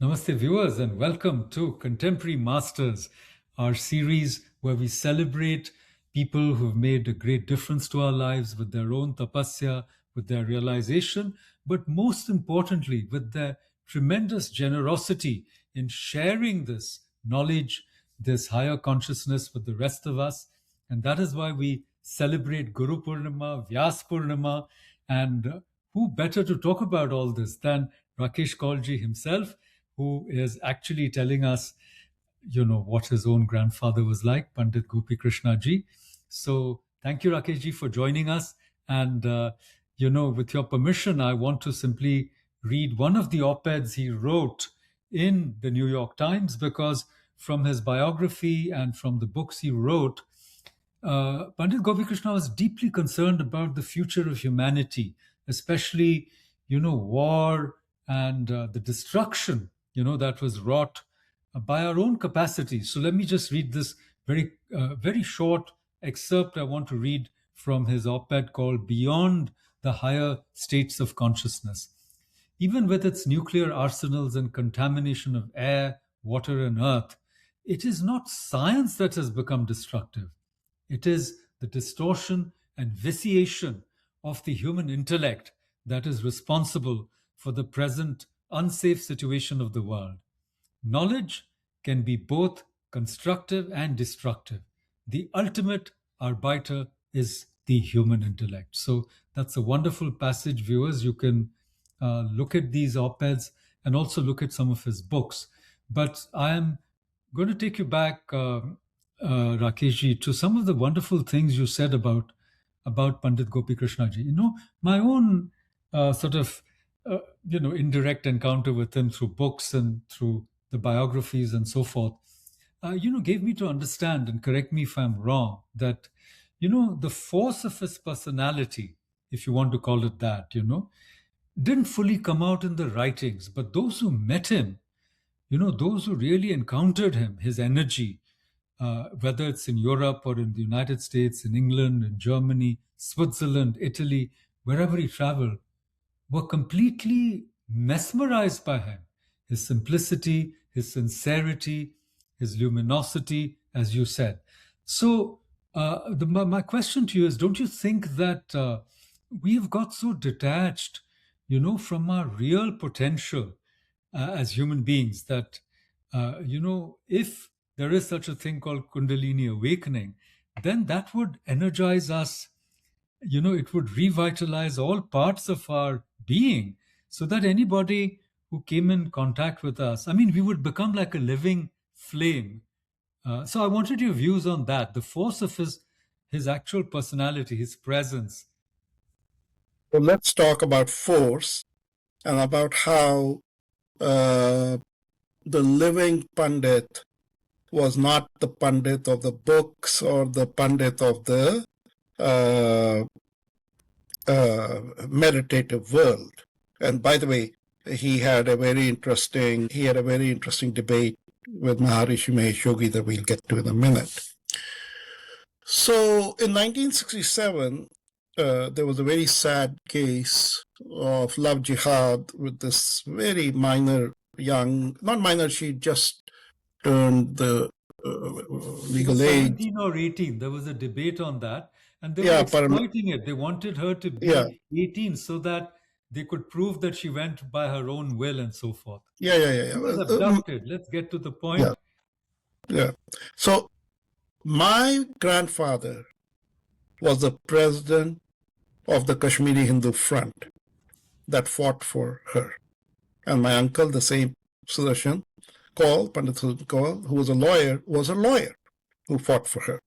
Namaste, viewers, and welcome to Contemporary Masters, our series where we celebrate people who've made a great difference to our lives with their own tapasya, with their realization, but most importantly, with their tremendous generosity in sharing this knowledge, this higher consciousness with the rest of us. And that is why we celebrate Guru Purnima, Vyas Purnima, and who better to talk about all this than Rakesh Kaulji himself, who is actually telling us, what his own grandfather was like, Pandit Gopi Krishna ji. So thank you, Rakesh ji, for joining us. And, with your permission, I want to simply read one of the op-eds he wrote in the New York Times, because from his biography and from the books he wrote, Pandit Gopi Krishna was deeply concerned about the future of humanity, especially, war and the destruction, that was wrought by our own capacity. So let me just read this very short excerpt I want to read from his op-ed called Beyond the Higher States of Consciousness. Even with its nuclear arsenals and contamination of air, water, and earth, it is not science that has become destructive. It is the distortion and vitiation of the human intellect that is responsible for the present unsafe situation of the world. Knowledge can be both constructive and destructive. The ultimate arbiter is the human intellect. So that's a wonderful passage, viewers. You can look at these op-eds and also look at some of his books. But I am going to take you back, Rakeshji, to some of the wonderful things you said about Pandit Gopi Krishna ji. My own sort of indirect encounter with him through books and through the biographies and so forth, gave me to understand, and correct me if I'm wrong, that the force of his personality, if you want to call it that, didn't fully come out in the writings, but those who met him, those who really encountered him, his energy, whether it's in Europe or in the United States, in England, in Germany, Switzerland, Italy, wherever he traveled, were completely mesmerized by him. His simplicity, his sincerity, his luminosity, as you said. So, my question to you is, don't you think that we have got so detached, from our real potential as human beings that, if there is such a thing called Kundalini awakening, then that would energize us. It would revitalize all parts of our being so that anybody who came in contact with us, we would become like a living flame. So I wanted your views on that, the force of his actual personality, his presence. So let's talk about force and about how the living Pandit was not the Pandit of the books or the Pandit of the meditative world. And by the way, he had a very interesting debate with Maharishi Mahesh Yogi that we'll get to in a minute. So in 1967, there was a very sad case of love jihad with this very she just turned the legal age. 17 or 18, there was a debate on that, and they were exploiting it. They wanted her to be 18 so that they could prove that she went by her own will and so forth. She was abducted. Let's get to the point. Yeah. So my grandfather was the president of the Kashmiri Hindu Front that fought for her. And my uncle, the same Sudarshan, Pandit Kaul, who was a lawyer who fought for her.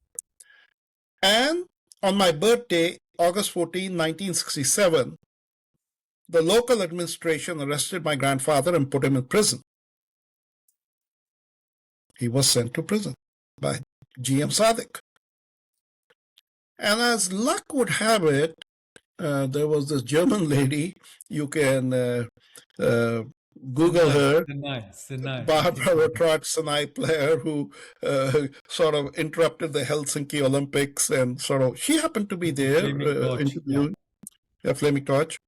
And on my birthday, August 14, 1967, the local administration arrested my grandfather and put him in prison. He was sent to prison by G.M. Sadiq. And as luck would have it, there was this German lady, you can Google her, Barbara Trotz-Sinai player, who sort of interrupted the Helsinki Olympics, and she happened to be there interviewing Flaming Torch.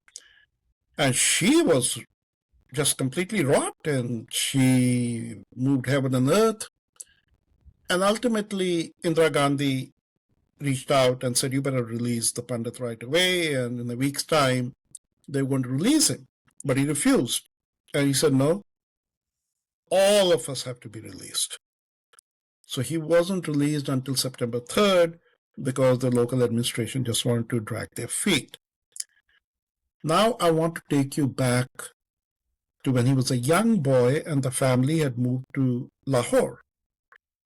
And she was just completely rot, and she moved heaven and earth. And ultimately, Indira Gandhi reached out and said, you better release the Pandit right away. And in a week's time, they were going to release him. But he refused. And he said, no, all of us have to be released. So he wasn't released until September 3rd because the local administration just wanted to drag their feet. Now I want to take you back to when he was a young boy and the family had moved to Lahore.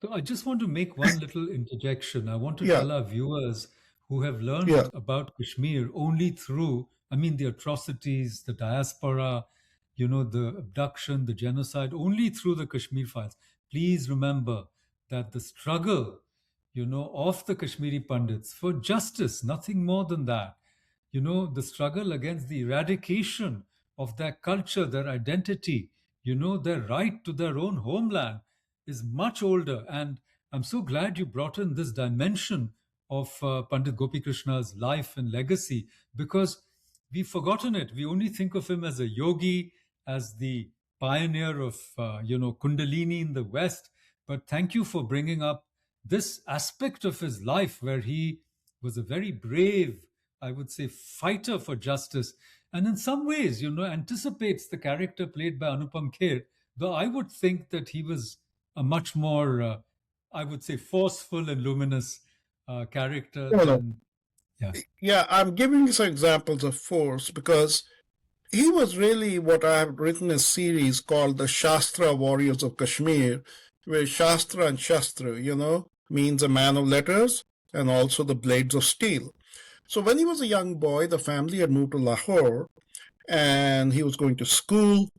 So I just want to make one little interjection. I want to Yeah, tell our viewers who have yeah. learned about Kashmir only through, I mean, the atrocities, the diaspora, the abduction, the genocide, only through the Kashmir files. Please remember that the struggle, of the Kashmiri Pandits for justice, nothing more than that. The struggle against the eradication of their culture, their identity, their right to their own homeland is much older. And I'm so glad you brought in this dimension of Pandit Gopi Krishna's life and legacy, because we've forgotten it. We only think of him as a yogi, as the pioneer of, Kundalini in the West. But thank you for bringing up this aspect of his life where he was a very brave, I would say, fighter for justice. And in some ways, anticipates the character played by Anupam Kher, though I would think that he was a much more, I would say, forceful and luminous character No, no. than, yeah. Yeah, I'm giving you some examples of force because he was really what I have written a series called the Shastra Warriors of Kashmir, where Shastra and Shastra, means a man of letters and also the blades of steel. So when he was a young boy, the family had moved to Lahore and he was going to school.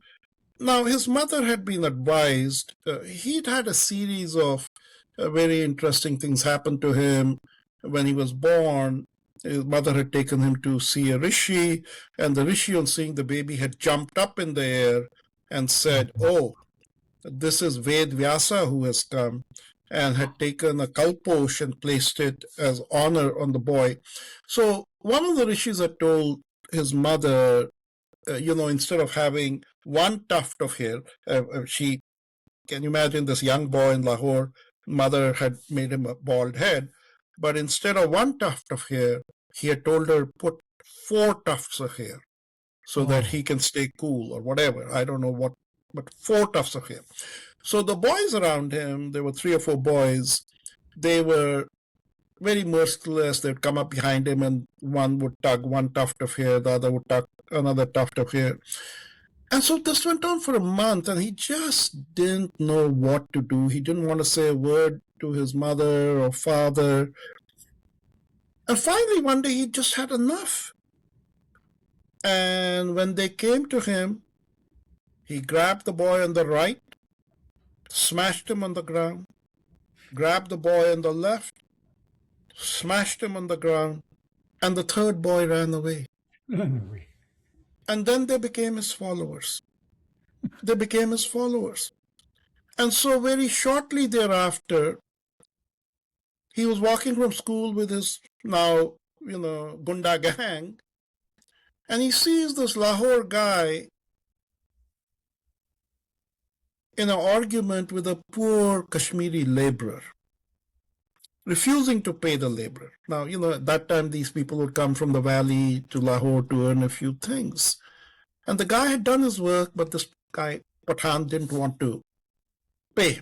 Now, his mother had been advised, he'd had a series of very interesting things happen to him when he was born. His mother had taken him to see a rishi, and the rishi, on seeing the baby, had jumped up in the air and said, oh, this is Ved Vyasa who has come, and had taken a kalposh and placed it as honor on the boy. So one of the rishis had told his mother, instead of having one tuft of hair, she can you imagine this young boy in Lahore, mother had made him a bald head, but instead of one tuft of hair, he had told her put 4 tufts of hair so that he can stay cool or whatever. I don't know what, but 4 tufts of hair. So the boys around him, there were 3 or 4 boys, they were very merciless. They'd come up behind him and one would tug one tuft of hair, the other would tug another tuft of hair. And so this went on for a month, and he just didn't know what to do. He didn't want to say a word to his mother or father. And finally, one day, he just had enough. And when they came to him, he grabbed the boy on the right, smashed him on the ground, grabbed the boy on the left, smashed him on the ground, and the third boy ran away. And then they became his followers. They became his followers. And so very shortly thereafter, he was walking from school with his now, Gunda gang, and he sees this Lahore guy in an argument with a poor Kashmiri laborer, refusing to pay the laborer. Now, at that time, these people would come from the valley to Lahore to earn a few things. And the guy had done his work, but this guy, Pathan, didn't want to pay.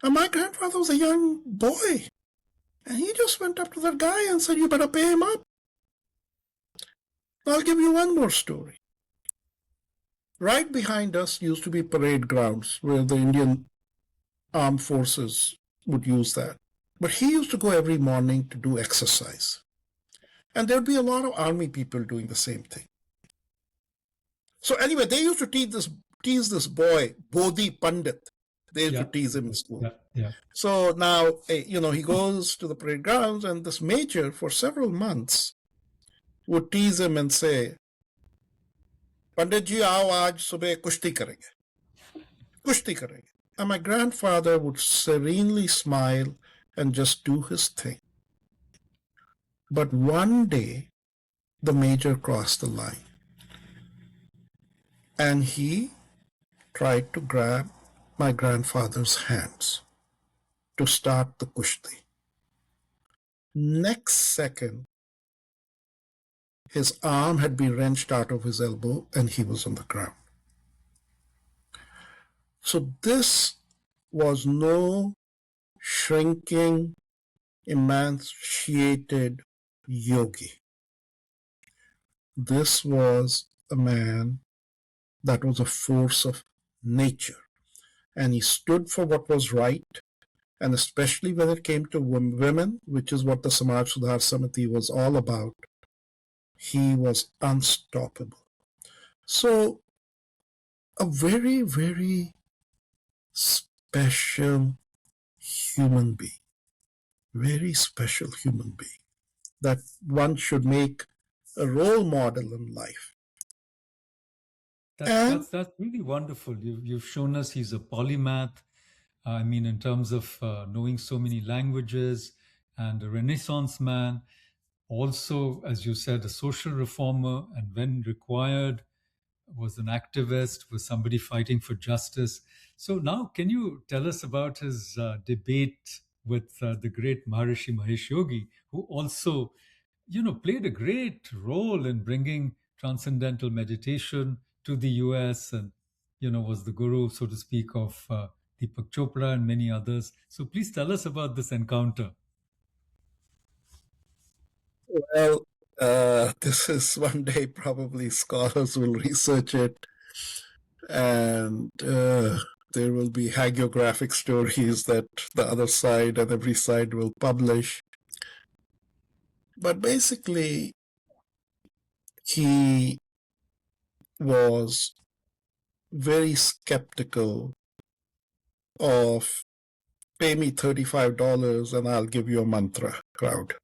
And my grandfather was a young boy. And he just went up to that guy and said, you better pay him up. I'll give you one more story. Right behind us used to be parade grounds where the Indian armed forces would use that. But he used to go every morning to do exercise. And there'd be a lot of army people doing the same thing. So anyway, they used to tease this boy, Bodhi Pandit. They used to tease him in school. Yeah. So now, he goes to the parade grounds, and this major for several months would tease him and say, Pandit ji, aao aaj subah kushti karenge. Kushti karenge. And my grandfather would serenely smile and just do his thing. But one day, the major crossed the line. and he tried to grab my grandfather's hands to start the kushti. Next second, his arm had been wrenched out of his elbow and he was on the ground. So this was no shrinking, emaciated yogi. This was a man that was a force of nature, and he stood for what was right, and especially when it came to women, which is what the Samaj Sudhar Samiti was all about, he was unstoppable. So a very, very special human being, very special human being that one should make a role model in life. That's really wonderful. You've shown us he's a polymath. I mean, in terms of knowing so many languages, and a Renaissance man. Also, as you said, a social reformer, and when required, was an activist, was somebody fighting for justice. So now, can you tell us about his debate with the great Maharishi Mahesh Yogi, who also, played a great role in bringing transcendental meditation to the US, and, was the guru, so to speak, of Deepak Chopra and many others. So please tell us about this encounter. Well, this is one day probably scholars will research it, and there will be hagiographic stories that the other side and every side will publish. But basically, he was very skeptical of pay me $35 and I'll give you a mantra crowd.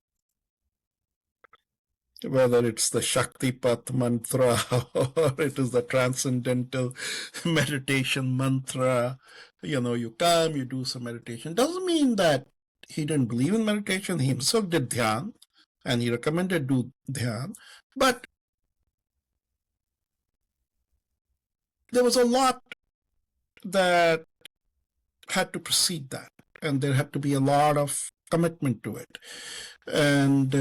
Whether it's the Shaktipat mantra or it is the transcendental meditation mantra, you come, you do some meditation. Doesn't mean that he didn't believe in meditation. He himself did dhyan and he recommended do dhyan. But there was a lot that had to precede that, and there had to be a lot of commitment to it. And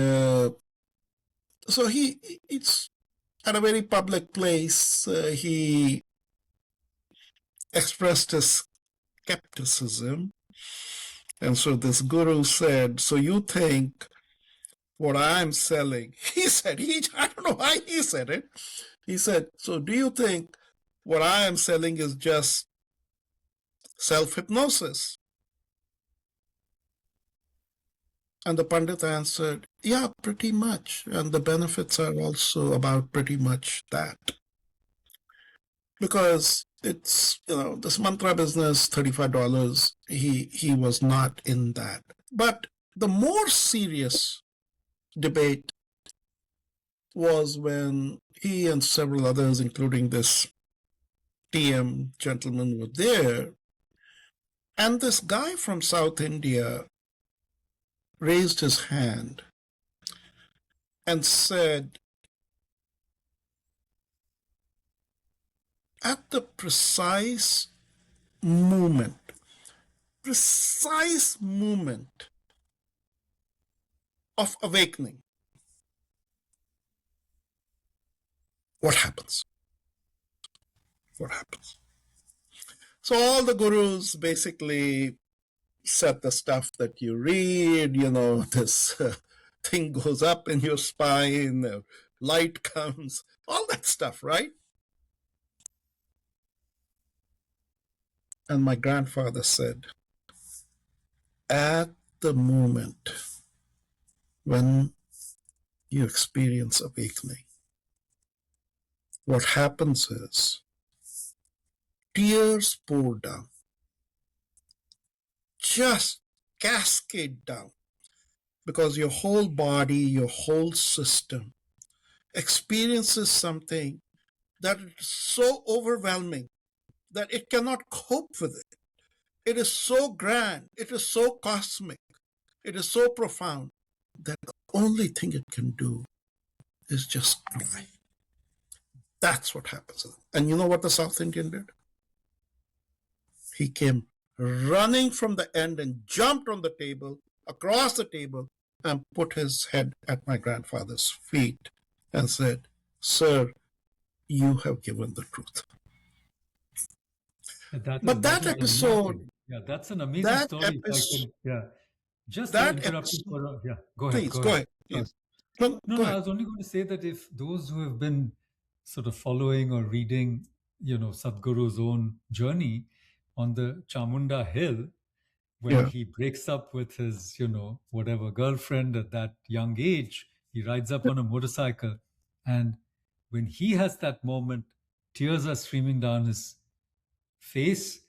so it's at a very public place, he expressed his skepticism. And so this guru said, so you think what I'm selling, he said, I don't know why he said it. He said, so do you think what I am selling is just self-hypnosis? And the Pandit answered, yeah, pretty much. And the benefits are also about pretty much that. Because it's, this mantra business, $35, he was not in that. But the more serious debate was when he and several others, including this TM gentleman, were there. And this guy from South India raised his hand and said, at the precise moment of awakening, what happens? What happens? So all the gurus basically said the stuff that you read, this thing goes up in your spine, light comes, all that stuff, right? And my grandfather said, at the moment when you experience awakening, what happens is tears pour down, just cascade down, because your whole body, your whole system experiences something that is so overwhelming that it cannot cope with it. It is so grand, it is so cosmic, it is so profound that the only thing it can do is just cry. That's what happens. And you know what the South Indian did? He came running from the end and jumped on the table, across the table, and put his head at my grandfather's feet and said, "Sir, you have given the truth." But That that is episode, amazing. Yeah, that's an amazing that story. If I episode, can, yeah, just that interrupting episode, for yeah. Go ahead. please Go go ahead. ahead. Sorry. Yes. No, No, go no. I ahead. was only going to say that if those who have been sort of following or reading, Sadhguru's own journey on the Chamunda Hill, when Yeah, he breaks up with his, whatever girlfriend at that young age, he rides up on a motorcycle. And when he has that moment, tears are streaming down his face.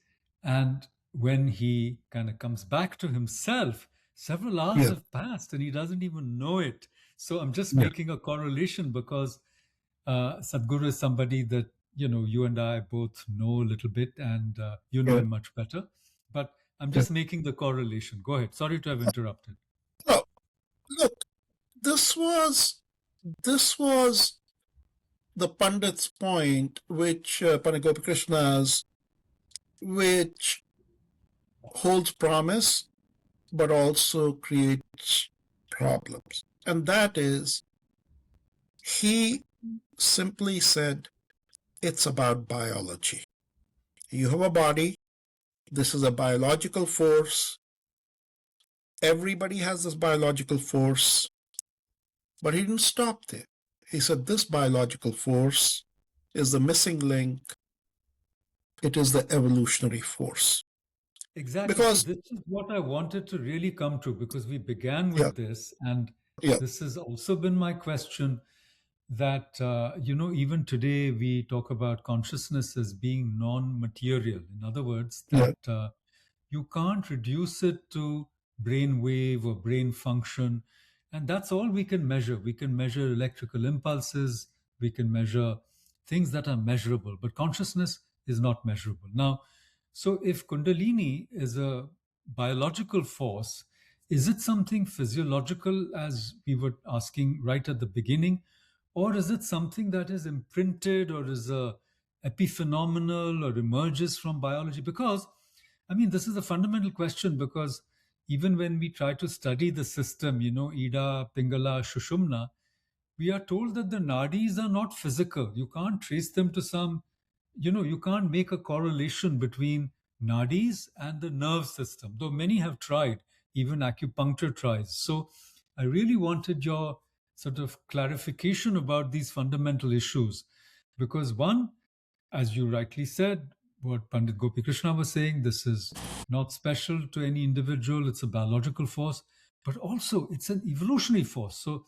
And when he kind of comes back to himself, several hours yeah, have passed and he doesn't even know it. So I'm just yeah, making a correlation because Sadhguru is somebody that, you and I both know a little bit and you know yeah, him much better. But I'm yeah. just making the correlation. Go ahead. Sorry to have interrupted. Oh, look, this was this was the Pandit's point, which Pandit Gopi Krishna's, which holds promise but also creates problems. And that is, he simply said, it's about biology. You have a body, this is a biological force. Everybody has this biological force, but he didn't stop there. He said, this biological force is the missing link. It is the evolutionary force. Exactly. So Because, this is what I wanted to really come to because we began yeah, with this, and yeah, this has also been my question that, even today we talk about consciousness as being non-material. In other words, yeah, that you can't reduce it to brain wave or brain function. And that's all we can measure. We can measure electrical impulses, we can measure things that are measurable, but consciousness is not measurable. Now, so if Kundalini is a biological force, is it something physiological, as we were asking right at the beginning, or is it something that is imprinted or is a epiphenomenal or emerges from biology? Because, I mean, this is a fundamental question because even when we try to study the system, Ida, Pingala, Shushumna, we are told that the nadis are not physical. You can't trace them to some, you can't make a correlation between nadis and the nerve system, though many have tried, even acupuncture tries. So I really wanted your sort of clarification about these fundamental issues. Because one, as you rightly said, what Pandit Gopi Krishna was saying, this is not special to any individual, it's a biological force, but also it's an evolutionary force. So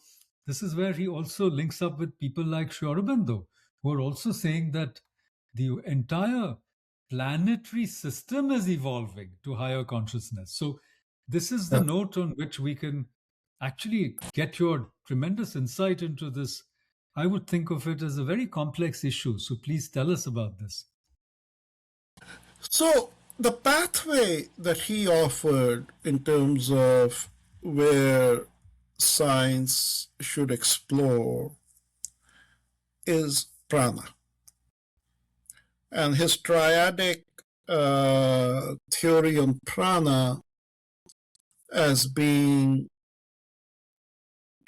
this is where he also links up with people like Sri Aurobindo, who are also saying that the entire planetary system is evolving to higher consciousness. So this is the yeah. note on which we can actually get your tremendous insight into this. I would think of it as a very complex issue. So please tell us about this. So the pathway that he offered in terms of where science should explore is prana. And his triadic theory on prana as being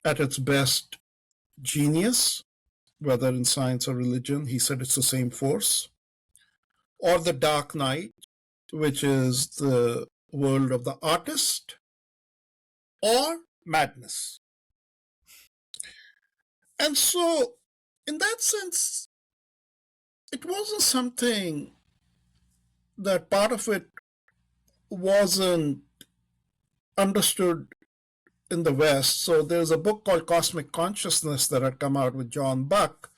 at its best genius, whether in science or religion, he said it's the same force, or the dark night, which is the world of the artist, or madness. And so, in that sense, it wasn't something that part of it wasn't understood in the West. So there's a book called Cosmic Consciousness that had come out with John Buck,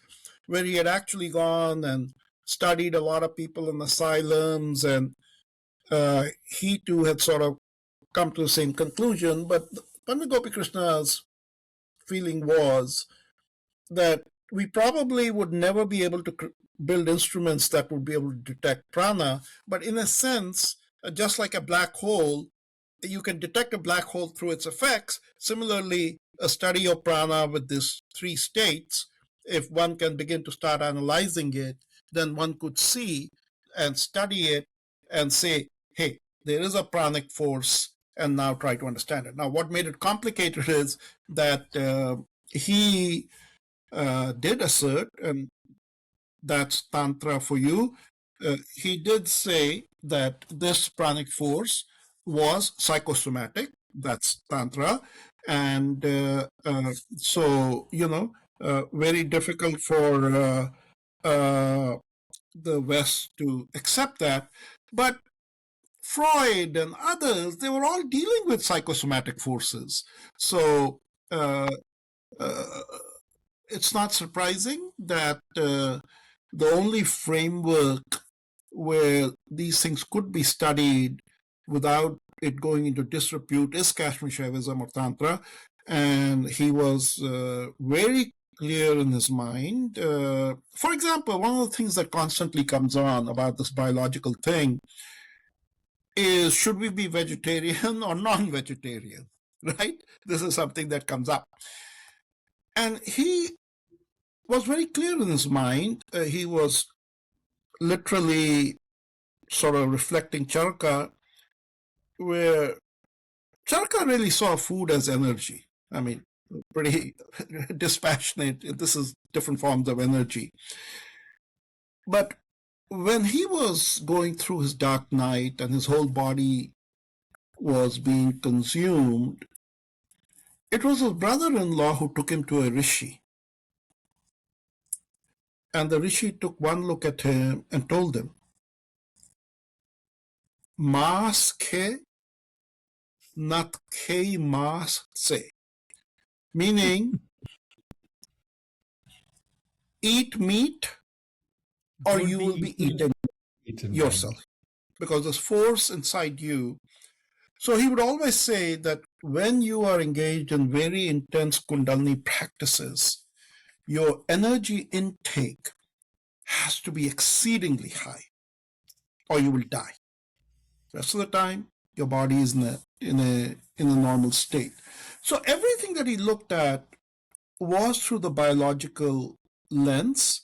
where he had actually gone and studied a lot of people in asylums, and he too had sort of come to the same conclusion. But Pandit Gopi Krishna's feeling was that we probably would never be able to build instruments that would be able to detect prana, but in a sense, just like a black hole, you can detect a black hole through its effects. Similarly, a study of prana with these three states if one can begin to start analyzing it, then one could see and study it and say, hey, there is a pranic force, and now try to understand it. Now, what made it complicated is that he did assert, and that's Tantra for you, he did say that this pranic force was psychosomatic, that's Tantra, and so, very difficult for the West to accept that. But Freud and others, they were all dealing with psychosomatic forces. So uh, it's not surprising that the only framework where these things could be studied without it going into disrepute is Kashmir Shaivism or Tantra. And he was very clear in his mind. For example, one of the things that constantly comes on about this biological thing is, should we be vegetarian or non-vegetarian, right? This is something that comes up. And he was very clear in his mind. He was literally sort of reflecting Charaka, where Charaka really saw food as energy. I mean, pretty dispassionate. This is different forms of energy. But when he was going through his dark night and his whole body was being consumed, it was his brother-in-law who took him to a rishi. And the rishi took one look at him and told him, Mas khe nat khe mas se, meaning eat meat or Don't you will be eaten yourself, because there's force inside you. So he would always say that when you are engaged in very intense Kundalini practices, your energy intake has to be exceedingly high, or you will die. The rest of the time, your body is in a normal state. So everything that he looked at was through the biological lens,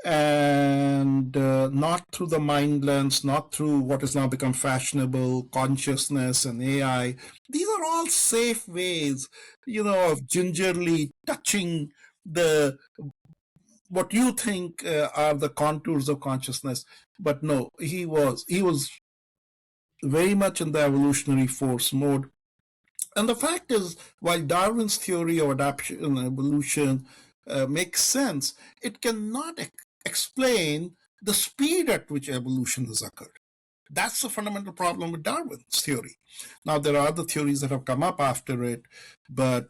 and not through the mind lens, not through what has now become fashionable, consciousness and AI. These are all safe ways, of gingerly touching the what you think are the contours of consciousness. But no, he was very much in the evolutionary force mode. And the fact is, while Darwin's theory of adaptation and evolution makes sense, it cannot explain the speed at which evolution has occurred. That's the fundamental problem with Darwin's theory. Now, there are other theories that have come up after it, but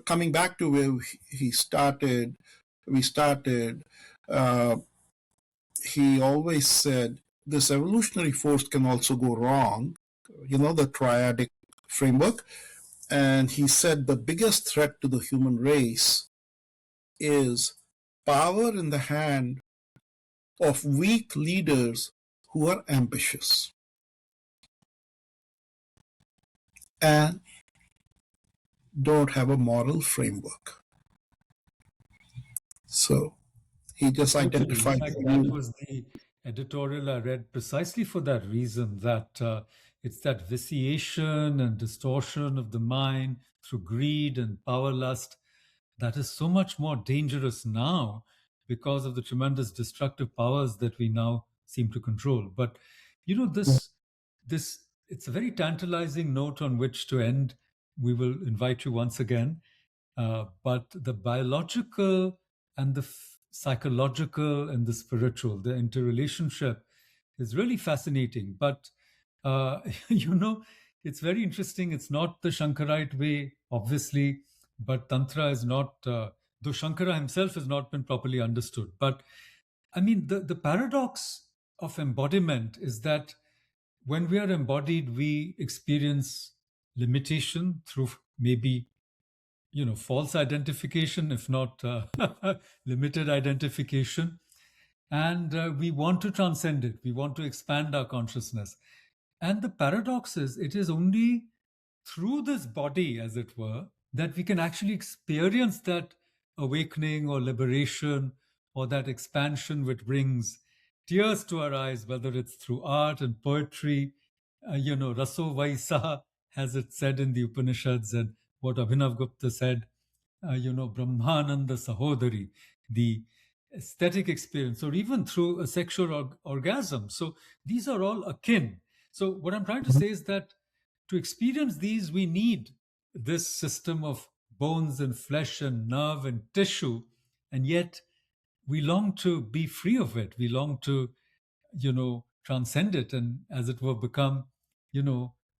coming back to where we started, he always said this evolutionary force can also go wrong, the triadic framework. And he said the biggest threat to the human race is power in the hand of weak leaders who are ambitious and don't have a moral framework. So he just identified. In fact, that was the editorial I read precisely for that reason, that it's that vitiation and distortion of the mind through greed and power lust that is so much more dangerous now because of the tremendous destructive powers that we now seem to control. But this it's a very tantalizing note on which to end. We will invite you once again. But the biological and the psychological and the spiritual, the interrelationship is really fascinating. But, it's very interesting. It's not the Shankarite way, obviously, but Tantra is not, though Shankara himself has not been properly understood. But I mean, the paradox of embodiment is that when we are embodied, we experience limitation through maybe false identification, if not limited identification. And we want to transcend it. We want to expand our consciousness. And the paradox is, it is only through this body, as it were, that we can actually experience that awakening or liberation or that expansion which brings tears to our eyes, whether it's through art and poetry, Raso Vaisa, as it said in the Upanishads, and what Abhinav Gupta said, Brahmananda Sahodari, the aesthetic experience, or even through a sexual orgasm. So these are all akin. So what I'm trying to say is that to experience these, we need this system of bones and flesh and nerve and tissue, and yet we long to be free of it. We long to, transcend it and, as it were, become,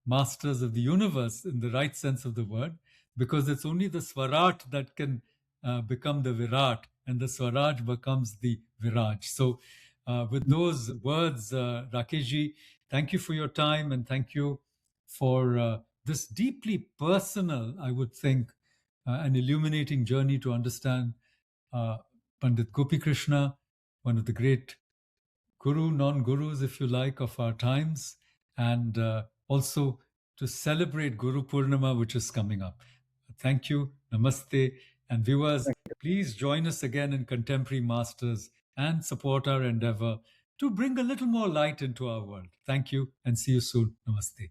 masters of the universe in the right sense of the word, because it's only the Swarat that can become the Virat, and the Swaraj becomes the Viraj. So, with those words, Rakeshji, thank you for your time, and thank you for this deeply personal, I would think, an illuminating journey to understand uh, Pandit Gopi Krishna, one of the great guru, non-gurus, if you like, of our times, and also to celebrate Guru Purnima, which is coming up. Thank you, namaste, and viewers, please join us again in Contemporary Masters and support our endeavor to bring a little more light into our world. Thank you, and see you soon. Namaste.